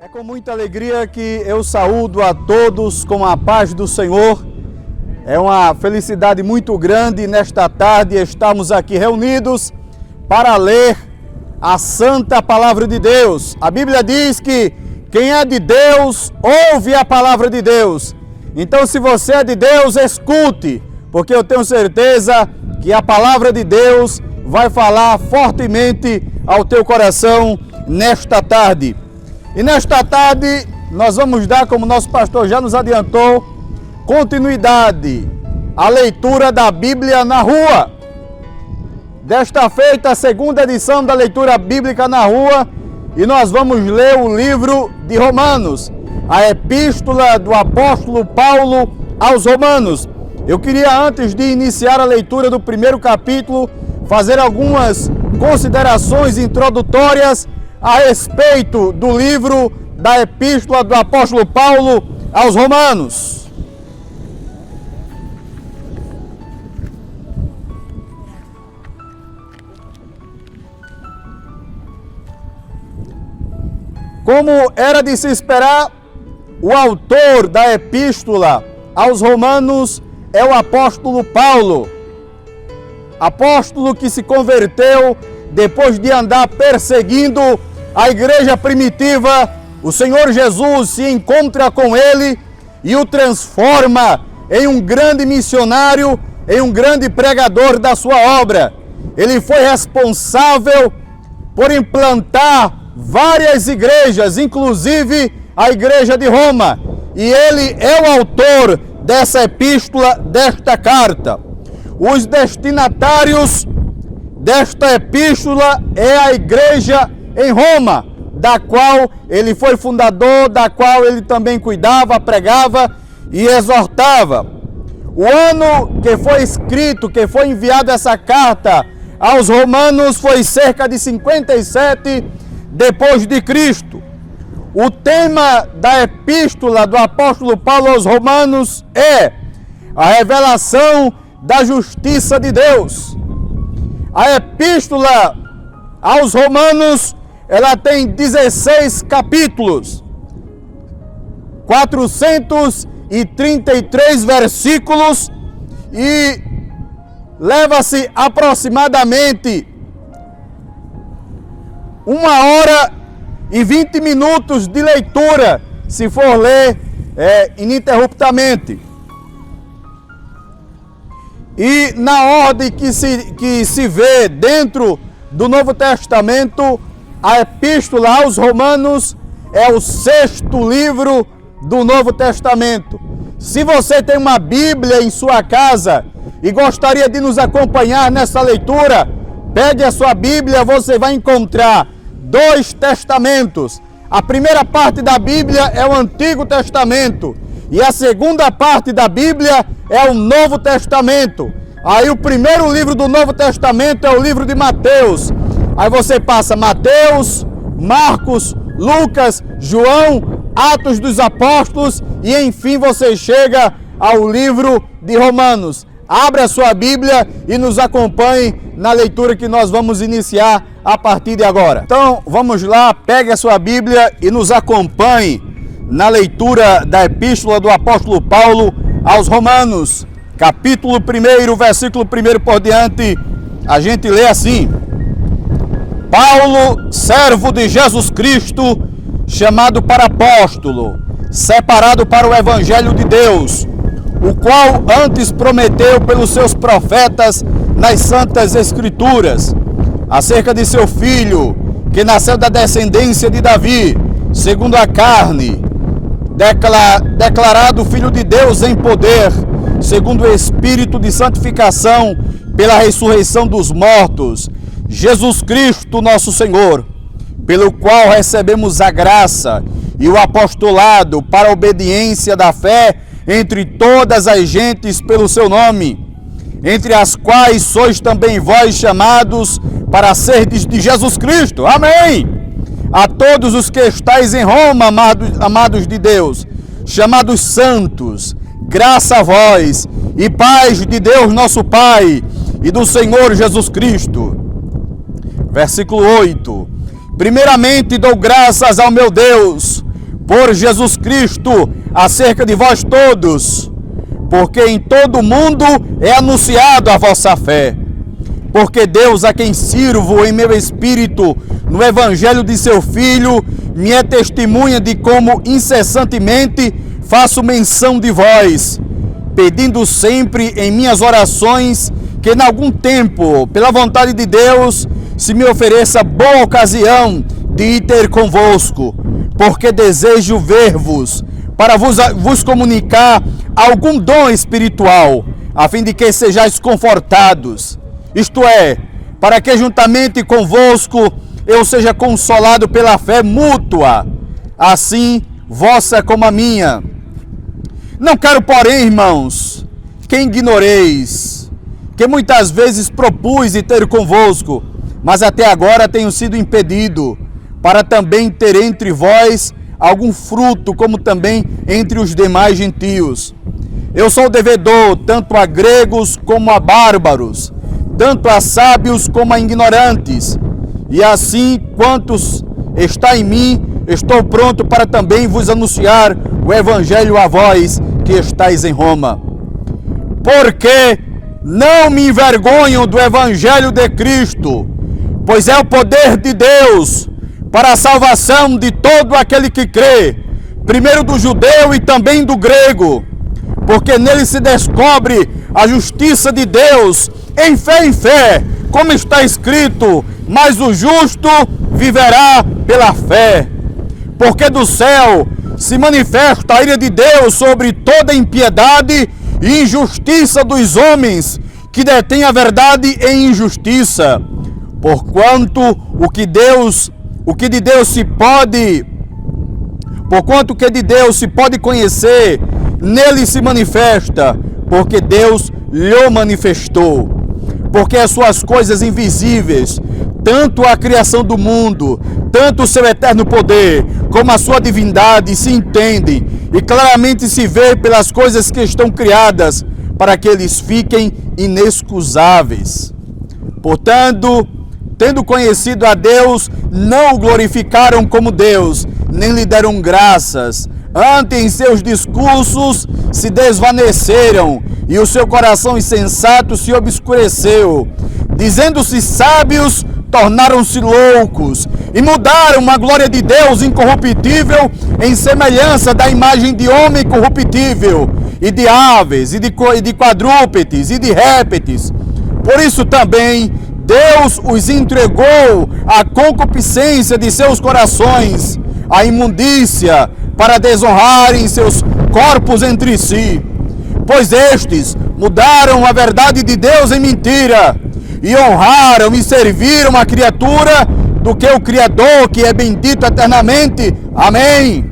É com muita alegria que eu saúdo a todos com a paz do Senhor. É uma felicidade muito grande nesta tarde estarmos aqui reunidos para ler a Santa Palavra de Deus. A Bíblia diz que quem é de Deus ouve a Palavra de Deus. Então, se você é de Deus, escute, porque eu tenho certeza que a Palavra de Deus vai falar fortemente ao teu coração nesta tarde. E nesta tarde nós vamos dar, como nosso pastor já nos adiantou, continuidade à leitura da Bíblia na rua. Desta feita, a segunda edição da leitura bíblica na rua, e nós vamos ler o livro de Romanos, a epístola do apóstolo Paulo aos Romanos. Eu queria, antes de iniciar a leitura do primeiro capítulo, fazer algumas considerações introdutórias a respeito do livro da epístola do apóstolo Paulo aos Romanos. Como era de se esperar, o autor da epístola aos Romanos é o apóstolo Paulo, apóstolo que se converteu depois de andar perseguindo a igreja primitiva. O Senhor Jesus se encontra com ele e o transforma em um grande missionário, em um grande pregador da sua obra. Ele foi responsável por implantar várias igrejas, inclusive a igreja de Roma. E ele é o autor dessa epístola, desta carta. Os destinatários desta epístola é a igreja em Roma, da qual ele foi fundador, da qual ele também cuidava, pregava e exortava. O ano que foi escrito, que foi enviada essa carta aos romanos foi cerca de 57 depois de Cristo. O tema da epístola do apóstolo Paulo aos Romanos é a revelação da justiça de Deus. A epístola aos Romanos, ela tem 16 capítulos, 433 versículos e leva-se aproximadamente 1h20 de leitura, se for ler ininterruptamente. E na ordem que se vê dentro do Novo Testamento, a epístola aos Romanos é o 6º livro do Novo Testamento. Se você tem uma Bíblia em sua casa e gostaria de nos acompanhar nessa leitura, pegue a sua Bíblia, você vai encontrar 2 testamentos. A primeira parte da Bíblia é o Antigo Testamento e a segunda parte da Bíblia é o Novo Testamento. Aí o primeiro livro do Novo Testamento é o livro de Mateus. Aí você passa Mateus, Marcos, Lucas, João, Atos dos Apóstolos e enfim você chega ao livro de Romanos. Abra a sua Bíblia e nos acompanhe na leitura que nós vamos iniciar a partir de agora. Então vamos lá, pegue a sua Bíblia e nos acompanhe na leitura da epístola do apóstolo Paulo aos Romanos, capítulo 1, versículo 1 por diante. A gente lê assim: Paulo, servo de Jesus Cristo, chamado para apóstolo, separado para o evangelho de Deus, o qual antes prometeu pelos seus profetas nas santas escrituras, acerca de seu filho, que nasceu da descendência de Davi, segundo a carne, declarado filho de Deus em poder, segundo o Espírito de santificação, pela ressurreição dos mortos, Jesus Cristo nosso Senhor, pelo qual recebemos a graça e o apostolado para a obediência da fé entre todas as gentes pelo seu nome, entre as quais sois também vós chamados para serdes de Jesus Cristo. Amém! A todos os que estáis em Roma, amados de Deus, chamados santos, graça a vós e paz de Deus nosso Pai e do Senhor Jesus Cristo. Versículo 8. Primeiramente dou graças ao meu Deus por Jesus Cristo acerca de vós todos, porque em todo o mundo é anunciado a vossa fé. Porque Deus, a quem sirvo em meu espírito no evangelho de seu Filho, me é testemunha de como incessantemente faço menção de vós, pedindo sempre em minhas orações que em algum tempo, pela vontade de Deus, se me ofereça boa ocasião de ir ter convosco, porque desejo ver-vos, para vos comunicar algum dom espiritual, a fim de que sejais confortados, isto é, para que juntamente convosco eu seja consolado pela fé mútua, assim vossa como a minha. Não quero, porém, irmãos, que ignoreis, que muitas vezes propus ir ter convosco, mas até agora tenho sido impedido, para também ter entre vós algum fruto, como também entre os demais gentios. Eu sou devedor tanto a gregos como a bárbaros, tanto a sábios como a ignorantes, e assim quantos está em mim, estou pronto para também vos anunciar o evangelho a vós que estáis em Roma. Porque não me envergonho do evangelho de Cristo, pois é o poder de Deus para a salvação de todo aquele que crê, primeiro do judeu e também do grego, porque nele se descobre a justiça de Deus em fé, como está escrito, mas o justo viverá pela fé. Porque do céu se manifesta a ira de Deus sobre toda impiedade e injustiça dos homens que detêm a verdade em injustiça. Porquanto o que de Deus se pode conhecer, nele se manifesta, porque Deus lhe manifestou. Porque as suas coisas invisíveis, tanto a criação do mundo, tanto o seu eterno poder, como a sua divindade, se entendem e claramente se vê pelas coisas que estão criadas, para que eles fiquem inexcusáveis. Portanto, tendo conhecido a Deus, não o glorificaram como Deus, nem lhe deram graças. Antes, em seus discursos, se desvaneceram, e o seu coração insensato se obscureceu. Dizendo-se sábios, tornaram-se loucos, e mudaram a glória de Deus incorruptível em semelhança da imagem de homem corruptível, e de aves, e de quadrúpedes, e de répteis. Por isso também Deus os entregou à concupiscência de seus corações, à imundícia, para desonrarem seus corpos entre si. Pois estes mudaram a verdade de Deus em mentira, e honraram e serviram a criatura do que o Criador, que é bendito eternamente. Amém.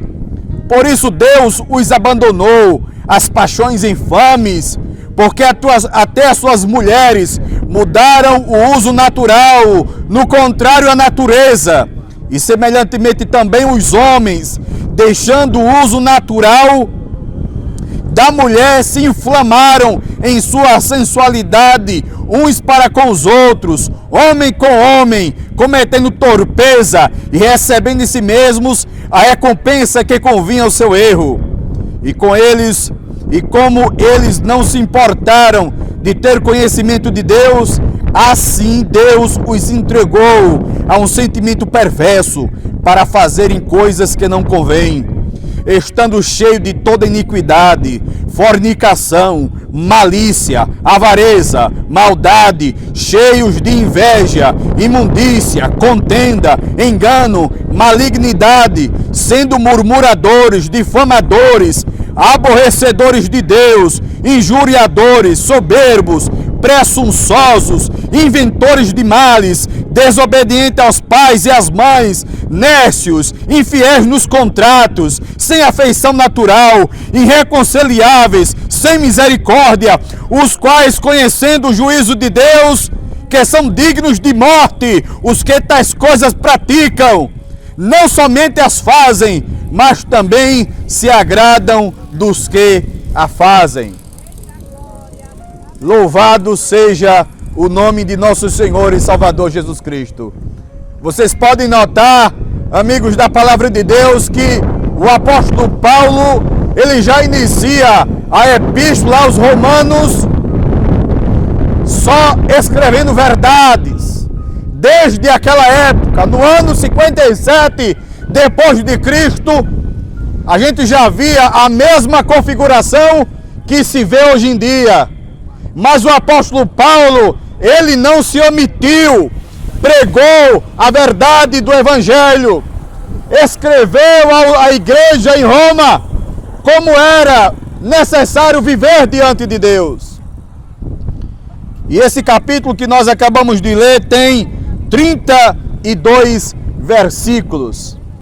Por isso Deus os abandonou às paixões infames, porque até as suas mulheres mudaram o uso natural, no contrário à natureza, e semelhantemente também os homens, deixando o uso natural da mulher, se inflamaram em sua sensualidade uns para com os outros, homem com homem, cometendo torpeza e recebendo em si mesmos a recompensa que convinha ao seu erro. E como eles não se importaram de ter conhecimento de Deus, assim Deus os entregou a um sentimento perverso para fazerem coisas que não convêm, estando cheio de toda iniquidade, fornicação, malícia, avareza, maldade, cheios de inveja, imundícia, contenda, engano, malignidade, sendo murmuradores, difamadores, aborrecedores de Deus, injuriadores, soberbos, presunçosos, inventores de males, desobedientes aos pais e às mães, nércios, infiéis nos contratos, sem afeição natural, irreconciliáveis, sem misericórdia, os quais, conhecendo o juízo de Deus, que são dignos de morte, os que tais coisas praticam, não somente as fazem, mas também se agradam dos que a fazem. Louvado seja o nome de nosso Senhor e Salvador Jesus Cristo. Vocês podem notar, amigos da Palavra de Deus, que o apóstolo Paulo, ele já inicia a epístola aos Romanos só escrevendo verdades. Desde aquela época, no ano 57 depois de Cristo, a gente já via a mesma configuração que se vê hoje em dia. Mas o apóstolo Paulo, ele não se omitiu, pregou a verdade do Evangelho, escreveu à igreja em Roma como era necessário viver diante de Deus. E esse capítulo que nós acabamos de ler tem 32 versículos.